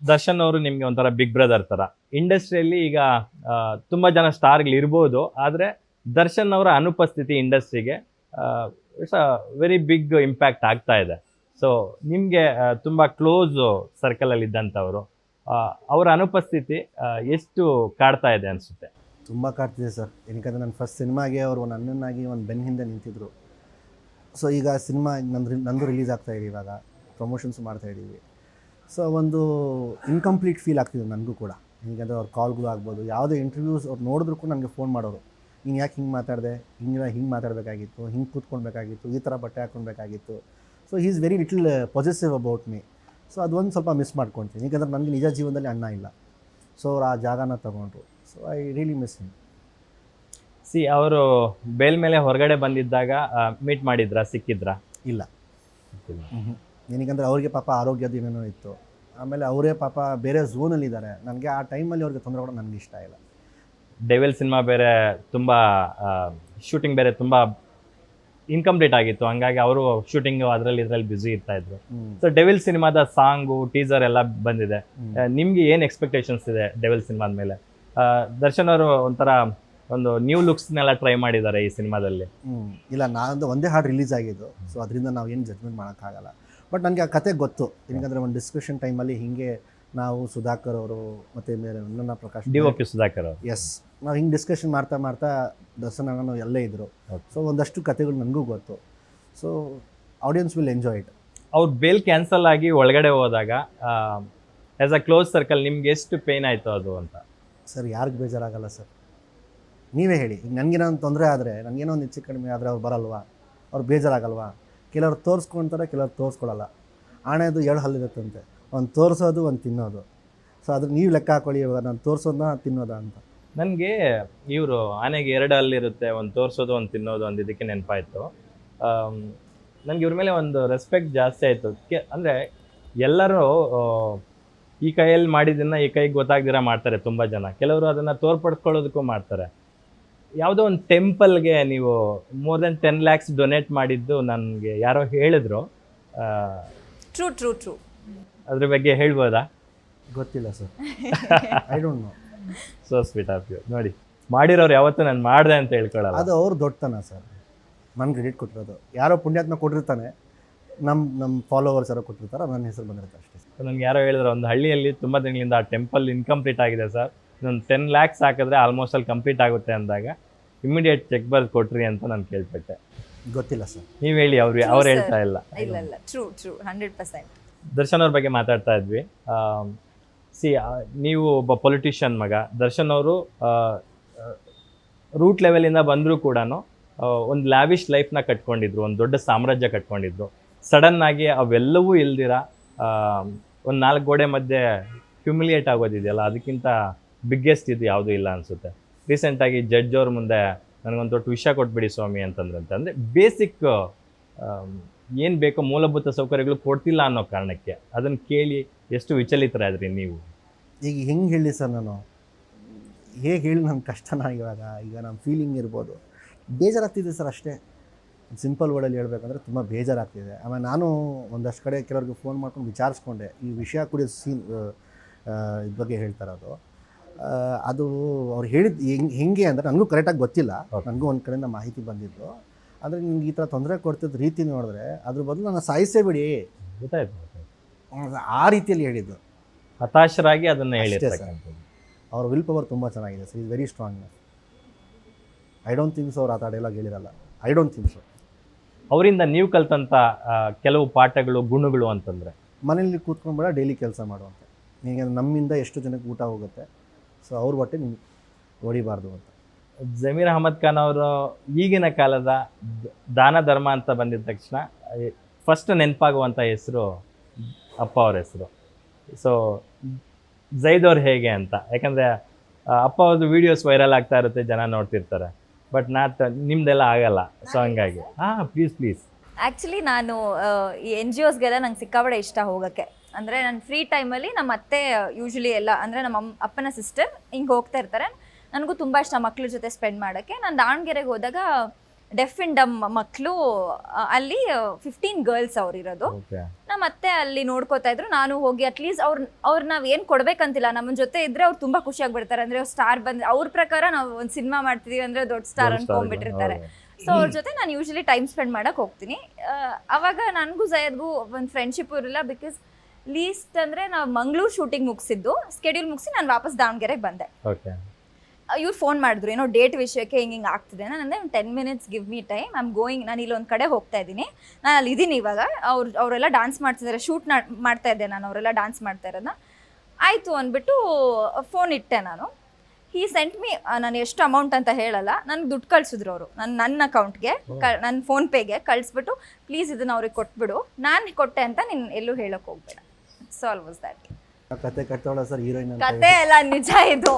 ದರ್ಶನ್ ಅವರು ನಿಮ್ಗೆ ಒಂಥರ ಬಿಗ್ ಬ್ರದರ್ ತರ. ಇಂಡಸ್ಟ್ರಿಯಲ್ಲಿ ಈಗ ತುಂಬಾ ಜನ ಸ್ಟಾರ್ಗಳು ಇರ್ಬೋದು, ಆದ್ರೆ ದರ್ಶನ್ ಅವರ ಅನುಪಸ್ಥಿತಿ ಇಂಡಸ್ಟ್ರಿಗೆ it's a very big impact ಆಗ್ತಾ ಇದೆ. ಸೊ ನಿಮ್ಗೆ ತುಂಬಾ ಕ್ಲೋಸ್ ಸರ್ಕಲ್ ಅಲ್ಲಿ ಇದ್ದಂಥವ್ರು, ಅವರ ಅನುಪಸ್ಥಿತಿ ಎಷ್ಟು ಕಾಡ್ತಾ ಇದೆ ಅನ್ಸುತ್ತೆ? ತುಂಬ ಕಾಡ್ತಿದೆ ಸರ್. ಏನಕ್ಕಂದರೆ ನನ್ನ ಫಸ್ಟ್ ಸಿನಿಮಾಗೆ ಅವರು ಒಂದು ಅಣ್ಣನಾಗಿ ಒಂದು ಬೆನ್ನ ಹಿಂದೆ ನಿಂತಿದ್ರು. ಸೊ ಈಗ ಸಿನಿಮಾ ನಂದು ರಿಲೀಸ್ ಆಗ್ತಾಯಿದೆ, ಇವಾಗ ಪ್ರಮೋಷನ್ಸ್ ಮಾಡ್ತಾಯಿದ್ದೀವಿ. ಸೊ ಒಂದು ಇನ್ಕಂಪ್ಲೀಟ್ ಫೀಲ್ ಆಗ್ತಿದೆ ನನಗೂ ಕೂಡ. ಹೀಗಂದರೆ ಅವ್ರ ಕಾಲ್ಗಳು ಆಗ್ಬೋದು, ಯಾವುದೇ ಇಂಟರ್ವ್ಯೂಸ್ ಅವ್ರು ನೋಡಿದ್ರು ಕೂಡ ನನಗೆ ಫೋನ್ ಮಾಡೋರು, ನೀನು ಯಾಕೆ ಹಿಂಗೆ ಮಾತಾಡಿದೆ, ಹಿಂಗೆ ಮಾತಾಡಬೇಕಾಗಿತ್ತು, ಹಿಂಗೆ ಕೂತ್ಕೊಳ್ಬೇಕಾಗಿತ್ತು, ಈ ಥರ ಬಟ್ಟೆ ಹಾಕ್ಕೊಳ್ಬೇಕಾಗಿತ್ತು. So he is very little positive about me. So ಅದೊಂದು ಸ್ವಲ್ಪ ಮಿಸ್ ಮಾಡ್ಕೊಳ್ತೀನಿ, ಯಾಕಂದರೆ ನನಗೆ ನಿಜ ಜೀವನದಲ್ಲಿ ಅಣ್ಣ ಇಲ್ಲ. ಸೊ ಅವ್ರು ಆ ಜಾಗನ ತಗೊಂಡ್ರು. So I really miss him. ಅವರು ಬೇಲ್ ಮೇಲೆ ಹೊರಗಡೆ ಬಂದಿದ್ದಾಗ ಮೀಟ್ ಮಾಡಿದ್ರಾ, ಸಿಕ್ಕಿದ್ರಾ? ಇಲ್ಲ. ಏನಕ್ಕಂದರೆ ಅವ್ರಿಗೆ ಪಾಪ ಆರೋಗ್ಯದ ಏನೇನೋ ಇತ್ತು. ಆಮೇಲೆ ಅವರೇ ಪಾಪ ಬೇರೆ ಝೋನಲ್ಲಿದ್ದಾರೆ. ನನಗೆ ಆ ಟೈಮಲ್ಲಿ ಅವ್ರಿಗೆ ತೊಂದರೆ ಕೊಡೋದು ನನಗೆ ಇಷ್ಟ ಇಲ್ಲ. ಡೆವಿಲ್ ಸಿನಿಮಾ ಬೇರೆ ತುಂಬ ಶೂಟಿಂಗ್ ಬೇರೆ ತುಂಬ ಇನ್ಕಂಪ್ಲೀಟ್ ಆಗಿತ್ತು, ಹಂಗಾಗಿ ಅವರು ಶೂಟಿಂಗ್ ಇದರಲ್ಲಿ ಬ್ಯುಸಿ ಇರ್ತಾ ಇದ್ರು. ಸೊ ಡೆವಿಲ್ ಸಿನಿಮಾದ ಸಾಂಗು, ಟೀಸರ್ ಎಲ್ಲ ಬಂದಿದೆ. ನಿಮ್ಗೆ ಏನು ಎಕ್ಸ್ಪೆಕ್ಟೇಷನ್ಸ್ ಇದೆ ಡೆವಿಲ್ ಸಿನಿಮಾದ ಮೇಲೆ? ದರ್ಶನ್ ಅವರು ಒಂಥರ ಒಂದು ನ್ಯೂ ಲುಕ್ಸ್ನೆಲ್ಲ ಟ್ರೈ ಮಾಡಿದ್ದಾರೆ ಈ ಸಿನಿಮಾದಲ್ಲಿ. ಇಲ್ಲ, ನಾನು ಒಂದೇ ಹಾಡು ರಿಲೀಸ್ ಆಗಿದ್ದು. ಸೊ ಅದರಿಂದ ನಾವು ಏನು ಜಡ್ಜ್ಮೆಂಟ್ ಮಾಡೋಕ್ಕಾಗಲ್ಲ. ಬಟ್ ನನಗೆ ಆ ಕತೆ ಗೊತ್ತು. ಏನಂದರೆ ಒಂದು ಡಿಸ್ಕಷನ್ ಟೈಮಲ್ಲಿ ಹಿಂಗೆ ನಾವು ಸುಧಾಕರ್ ಅವರು ಮತ್ತು ಮೇಲೆ ನನ್ನ ಪ್ರಕಾಶ್ DOP ಸುಧಾಕರ್ ಅವರು, ಎಸ್, ನಾವು ಹಿಂಗೆ ಡಿಸ್ಕಷನ್ ಮಾಡ್ತಾ ದರ್ಶನ್ ಅಣ್ಣನೂ ಎಲ್ಲೇ ಇದ್ದರು. ಸೊ ಒಂದಷ್ಟು ಕತೆಗಳು ನನಗೂ ಗೊತ್ತು. So audience will enjoy it. ಅವ್ರು ಬೇಲ್ ಕ್ಯಾನ್ಸಲ್ ಆಗಿ ಒಳಗಡೆ ಹೋದಾಗ ಆ್ಯಸ್ ಅ ಕ್ಲೋಸ್ ಸರ್ಕಲ್ ನಿಮ್ಗೆ ಎಷ್ಟು ಪೇನ್ ಆಯಿತು ಅದು ಅಂತ? ಸರ್, ಯಾರಿಗೆ ಬೇಜಾರಾಗಲ್ಲ ಸರ್? ನೀವೇ ಹೇಳಿ. ಈಗ ನನಗೇನೋ ಒಂದು ತೊಂದರೆ ಆದರೆ, ನನಗೇನೋ ಒಂದು ಹೆಚ್ಚು ಕಡಿಮೆ ಆದರೆ ಅವ್ರು ಬರಲ್ವಾ? ಅವ್ರು ಬೇಜಾರಾಗಲ್ವಾ? ಕೆಲವ್ರು ತೋರಿಸ್ಕೊಳ್ತಾರೆ, ಕೆಲವ್ರು ತೋರಿಸ್ಕೊಳ್ಳಲ್ಲ. ಆಣೆದು 2 ಹಲ್ಲಿರುತ್ತಂತೆ, ಒಂದು ತೋರಿಸೋದು, ಒಂದು ತಿನ್ನೋದು. ಸೊ ಅದ್ರ ನೀವು ಲೆಕ್ಕ ಹಾಕೊಳ್ಳಿ, ಇವಾಗ ನಾನು ತೋರಿಸೋದನ್ನ ತಿನ್ನೋದಾ ಅಂತ. ನನಗೆ ಇವರು ಆನೆಗೆ 2 ಹಲ್ಲಿರುತ್ತೆ, ಒಂದು ತೋರಿಸೋದು, ಒಂದು ತಿನ್ನೋದು, ಒಂದು ಇದಕ್ಕೆ ನೆನಪಾಯಿತು. ನನಗೆ ಇವ್ರ ಮೇಲೆ ಒಂದು ರೆಸ್ಪೆಕ್ಟ್ ಜಾಸ್ತಿ ಆಯಿತು. ಅಂದರೆ ಎಲ್ಲರೂ ಈ ಕೈಯಲ್ಲಿ ಮಾಡಿದ್ದನ್ನು ಈ ಕೈಗೆ ಗೊತ್ತಾಗ್ದಿರ ಮಾಡ್ತಾರೆ ತುಂಬ ಜನ. ಕೆಲವರು ಅದನ್ನು ತೋರ್ಪಡಿಸ್ಕೊಳ್ಳೋದಕ್ಕೂ ಮಾಡ್ತಾರೆ. ಯಾವುದೋ ಒಂದು ಟೆಂಪಲ್ಗೆ ನೀವು ಮೋರ್ ದೆನ್ 10 lakhs ಡೊನೇಟ್ ಮಾಡಿದ್ದು ನನಗೆ ಯಾರೋ ಹೇಳಿದ್ರು. ಟ್ರೂ ಅದ್ರ ಬಗ್ಗೆ ಹೇಳ್ಬೋದಾ? ಗೊತ್ತಿಲ್ಲ sir, I don't know. So sweet of you. ನೋಡಿ, ಮಾಡಿರೋರು ಯಾವತ್ತೂ ನಾನು ಮಾಡಿದೆ ಅಂತ ಹೇಳ್ಕೊಳ್ಳಲ್ಲ. ಅದು ಅವ್ರು ದೊಡ್ಡತನ ಸರ್. ನನ್ನ ಕ್ರೆಡಿಟ್ ಕೊಟ್ಟಿರೋದು ಯಾರೋ ಪುಣ್ಯಾತ್ಮ ಕೊಟ್ಟಿರ್ತಾನೆ, ನಮ್ಮ ಫಾಲೋವರ್ಸ್ ಯಾರೋ ಕೊಟ್ಟಿರ್ತಾರೆ, ನನ್ನ ಹೆಸರು ಬಂದಿರುತ್ತೆ ಅಷ್ಟೇ. ನನಗೆ ಯಾರೋ ಹೇಳಿದ್ರು, ಒಂದು ಹಳ್ಳಿಯಲ್ಲಿ ತುಂಬ ದಿನಗಳಿಂದ ಆ ಟೆಂಪಲ್ ಇನ್ಕಂಪ್ಲೀಟ್ ಆಗಿದೆ ಸರ್, ಇನ್ನೊಂದು 10 lakhs ಹಾಕಿದ್ರೆ ಆಲ್ಮೋಸ್ಟ್ ಅಲ್ಲಿ ಕಂಪ್ಲೀಟ್ ಆಗುತ್ತೆ ಅಂದಾಗ ಇಮಿಡಿಯೇಟ್ ಚೆಕ್ ಬರ್ದು ಕೊಟ್ರಿ ಅಂತ ನಾನು ಕೇಳ್ಪಟ್ಟೆ. ಗೊತ್ತಿಲ್ಲ ಸರ್, ನೀವು ಹೇಳಿ. ಅವ್ರು ಹೇಳ್ತಾ ಇಲ್ಲ. ಇಲ್ಲ ಟ್ರೂ 100%. ದರ್ಶನ್ ಅವ್ರ ಬಗ್ಗೆ ಮಾತಾಡ್ತಾ ಇದ್ವಿ. ನೀವು ಒಬ್ಬ ಪೊಲಿಟಿಷಿಯನ್ ಮಗ. ದರ್ಶನ್ ಅವರು ರೂಟ್ ಲೆವೆಲಿಂದ ಬಂದರೂ ಕೂಡ ಒಂದು ಲ್ಯಾವಿಶ್ ಲೈಫ್ನ ಕಟ್ಕೊಂಡಿದ್ರು, ಒಂದು ದೊಡ್ಡ ಸಾಮ್ರಾಜ್ಯ ಕಟ್ಕೊಂಡಿದ್ರು. ಸಡನ್ ಆಗಿ ಅವೆಲ್ಲವೂ ಇಲ್ದಿರ ಒಂದು 4 ಗೋಡೆ ಮಧ್ಯೆ ಹ್ಯೂಮಿಲಿಯೇಟ್ ಆಗೋದಿದೆಯಲ್ಲ, ಅದಕ್ಕಿಂತ ಬಿಗ್ಗೆಸ್ಟ್ ಇದು ಯಾವುದೂ ಇಲ್ಲ ಅನಿಸುತ್ತೆ. ರೀಸೆಂಟಾಗಿ ಜಡ್ಜ್ ಅವ್ರ ಮುಂದೆ ನನಗೊಂದು ದೊಡ್ಡ ವಿಷಯ ಕೊಟ್ಬಿಡಿ ಸ್ವಾಮಿ ಅಂತಂದ್ರಂತೆ. ಅಂದರೆ ಬೇಸಿಕ್ ಏನು ಬೇಕೋ ಮೂಲಭೂತ ಸೌಕರ್ಯಗಳು ಕೊಡ್ತಿಲ್ಲ ಅನ್ನೋ ಕಾರಣಕ್ಕೆ ಅದನ್ನು ಕೇಳಿ ಎಷ್ಟು ವಿಚಲಿತರಾದ್ರಿ ನೀವು? ಈಗ ಹೆಂಗೆ ಹೇಳಿ ಸರ್, ನಾನು ಹೇಗೆ ಹೇಳಿ? ನನ್ನ ಕಷ್ಟನ ಈಗ ನಮ್ಮ ಫೀಲಿಂಗ್ ಇರ್ಬೋದು, ಬೇಜಾರಾಗ್ತಿದೆ ಸರ್, ಅಷ್ಟೇ. ಸಿಂಪಲ್ ವರ್ಡಲ್ಲಿ ಹೇಳ್ಬೇಕಂದ್ರೆ ತುಂಬ ಬೇಜಾರಾಗ್ತಿದೆ. ಆಮೇಲೆ ನಾನು ಒಂದಷ್ಟು ಕಡೆ ಕೆಲವ್ರಿಗೆ ಫೋನ್ ಮಾಡ್ಕೊಂಡು ವಿಚಾರಿಸ್ಕೊಂಡೆ, ಈ ವಿಷಯ ಕುಡಿಯೋ ಇದ್ರ ಬಗ್ಗೆ ಹೇಳ್ತಾರದು. ಅದು ಅವ್ರು ಹೇಳಿದ್ದು ಹೆಂಗೆ ಅಂದರೆ ನನಗೂ ಕರೆಕ್ಟಾಗಿ ಗೊತ್ತಿಲ್ಲ. ನನಗೂ ಒಂದು ಕಡೆಯಿಂದ ಮಾಹಿತಿ ಬಂದಿದ್ದು. ಅಂದರೆ ನಿಮ್ಗೆ ಈ ಥರ ತೊಂದರೆ ಕೊಡ್ತಿದ್ದ ರೀತಿ ನೋಡಿದ್ರೆ ಅದ್ರ ಬದಲು ನನ್ನ ಸಾಯಿಸೇ ಬಿಡಿ, ಗೊತ್ತಾಯ್ತು. ಆ ರೀತಿಯಲ್ಲಿ ಹೇಳಿದ್ದು. ಹತಾಶರಾಗಿ ಅದನ್ನು ಹೇಳಿರ್ತಾರೆ. ಅವ್ರ ವಿಲ್ ಪವರ್ ತುಂಬ ಚೆನ್ನಾಗಿದೆ sir, is very strong. I don't think so ಅವ್ರು ಆ ಥರ ಡೈಲಾಗ್ ಹೇಳಿರಲ್ಲ. I don't think so. ಅವರಿಂದ ನೀವು ಕಲ್ತಂಥ ಕೆಲವು ಪಾಠಗಳು, ಗುಣಗಳು ಅಂತಂದರೆ? ಮನೇಲಿ ಕೂತ್ಕೊಂಡ್ಬೇಡ, ಡೈಲಿ ಕೆಲಸ ಮಾಡುವಂಥ. ಈಗ ನಮ್ಮಿಂದ ಎಷ್ಟು ಜನಕ್ಕೆ ಊಟ ಹೋಗುತ್ತೆ, ಸೊ ಅವ್ರ ಹೊಟ್ಟೆ ನಿಮ್ಗೆ ಹೊಡಿಬಾರ್ದು ಅಂತ. ಜಮೀರ್ ಅಹಮದ್ ಖಾನ್ ಅವರು ಈಗಿನ ಕಾಲದ ದಾನ ಧರ್ಮ ಅಂತ ಬಂದಿದ ತಕ್ಷಣ ಫಸ್ಟ್ ನೆನಪಾಗುವಂಥ ಹೆಸರು ಅಪ್ಪ ಅವ್ರ ಹೆಸರು. ಸೊ ಜೈದ್ ಅವ್ರು ಹೇಗೆ ಅಂತ, ಯಾಕಂದರೆ ಅಪ್ಪ ಅವ್ರದ್ದು ವೀಡಿಯೋಸ್ ವೈರಲ್ ಆಗ್ತಾ ಇರುತ್ತೆ, ಜನ ನೋಡ್ತಿರ್ತಾರೆ. ಬಟ್ ನಿಮ್ದೆಲ್ಲ ಆಗಲ್ಲ. ಸೊ ಹಂಗಾಗಿ ಪ್ಲೀಸ್. ಆ್ಯಕ್ಚುಲಿ ನಾನು ಈ NGOsಗೆಲ್ಲ ನಂಗೆ ಸಿಕ್ಕಾಬಡೆ ಇಷ್ಟ ಹೋಗೋಕ್ಕೆ. ಅಂದರೆ ನನ್ನ ಫ್ರೀ ಟೈಮಲ್ಲಿ ನಮ್ಮ ಅತ್ತೆ ಯೂಶ್ವಲಿ ಎಲ್ಲ, ಅಂದರೆ ನಮ್ಮ ಅಪ್ಪನ ಸಿಸ್ಟರ್ ಹಿಂಗೆ ಹೋಗ್ತಾ ಇರ್ತಾರೆ. ನನಗೂ ತುಂಬ ಇಷ್ಟ ಮಕ್ಳ ಜೊತೆ ಸ್ಪೆಂಡ್ ಮಾಡೋಕ್ಕೆ. ನಾನು ದಾವಣಗೆರೆಗೆ ಹೋದಾಗ ಡೆಫ್ ಅಂಡ್ ಡಮ್ ಮಕ್ಕಳು ಅಲ್ಲಿ 15 ಗರ್ಲ್ಸ್ ಅವ್ರಿರೋದು. ಓಕೆ. ನಮ್ಮ ಅತ್ತೆ ಅಲ್ಲಿ ನೋಡ್ಕೋತಾ ಇದ್ರು. ನಾನು ಹೋಗಿ ಅಟ್ಲೀಸ್ಟ್ ಅವ್ರು ನಾವ್ ಏನ್ ಕೊಡ್ಬೇಕಂತಿಲ್ಲ, ನಮ್ಮ ಜೊತೆ ಇದ್ರೆ ಅವ್ರು ತುಂಬಾ ಖುಷಿಯಾಗಿ ಬಿಡ್ತಾರೆ. ಅಂದ್ರೆ ಸ್ಟಾರ್ ಬಂದ್ರೆ ಅವ್ರ ಪ್ರಕಾರ ನಾವು ಒಂದ್ ಸಿನಿಮಾ ಮಾಡ್ತಿದೀವಿ ಅಂದ್ರೆ ದೊಡ್ಡ ಸ್ಟಾರ್ ಅನ್ಕೊಂಡ್ಬಿಟ್ಟಿರ್ತಾರೆ. ಸೊ ಅವ್ರ ಜೊತೆ ನಾನು ಯೂಶಲಿ ಟೈಮ್ ಸ್ಪೆಂಡ್ ಮಾಡಕ್ ಹೋಗ್ತೀನಿ. ಅವಾಗ ನನಗೂ ಜಯದ್ಗೂ ಒಂದು ಫ್ರೆಂಡ್ಶಿಪ್ ಇರಲಿಲ್ಲ. ಬಿಕಾಸ್ ಲೀಸ್ಟ್ ಅಂದ್ರೆ ನಾವು ಮಂಗಳೂರು ಶೂಟಿಂಗ್ ಮುಗಿಸಿದ್ದು, ಸ್ಕೆಡ್ಯೂಲ್ ಮುಗಿಸಿ ನಾನು ವಾಪಸ್ ದಾವಣಗೆರೆಗೆ ಬಂದೆ. ಓಕೆ. ಇವ್ರು ಫೋನ್ ಮಾಡಿದ್ರು, ಏನೋ ಡೇಟ್ ವಿಷಯಕ್ಕೆ ಹಿಂಗೆ ಆಗ್ತಿದೆ. ನಾನು ಅಂದರೆ 10 minutes give me time, I am going, ನಾನು ಇಲ್ಲೊಂದು ಕಡೆ ಹೋಗ್ತಾ ಇದ್ದೀನಿ, ನಾನು ಅಲ್ಲಿ ಇದ್ದೀನಿ ಇವಾಗ. ಅವರೆಲ್ಲ ಡಾನ್ಸ್ ಮಾಡ್ತಿದ್ದಾರೆ, ಶೂಟ್ ಮಾಡ್ತಾ ಇದ್ದೆ ನಾನು, ಅವರೆಲ್ಲ ಡಾನ್ಸ್ ಮಾಡ್ತಾ ಇರೋದನ್ನ. ಆಯಿತು ಅಂದ್ಬಿಟ್ಟು ಫೋನ್ ಇಟ್ಟೆ ನಾನು. ಈ ಸೆಂಟ್ ಮೀ, ನಾನು ಎಷ್ಟು ಅಮೌಂಟ್ ಅಂತ ಹೇಳಲ್ಲ, ನನಗೆ ದುಡ್ಡು ಕಳಿಸಿದ್ರು ಅವರು ನನ್ನ ಅಕೌಂಟ್ಗೆ, ನನ್ನ ಫೋನ್ಪೇಗೆ ಕಳಿಸ್ಬಿಟ್ಟು ಪ್ಲೀಸ್ ಇದನ್ನು ಅವ್ರಿಗೆ ಕೊಟ್ಬಿಡು, ನಾನು ಕೊಟ್ಟೆ ಅಂತ ನೀನು ಎಲ್ಲೂ ಹೇಳೋಕೆ ಹೋಗ್ಬೇಡ. So all was that. ಕತೆ ಕಟ್ತಾವಳ ಸರ್ ಹೀರೋಯಿನ್ ಅಂತ. ಕತೆ ಎಲ್ಲ ನಿಜ ಇದು.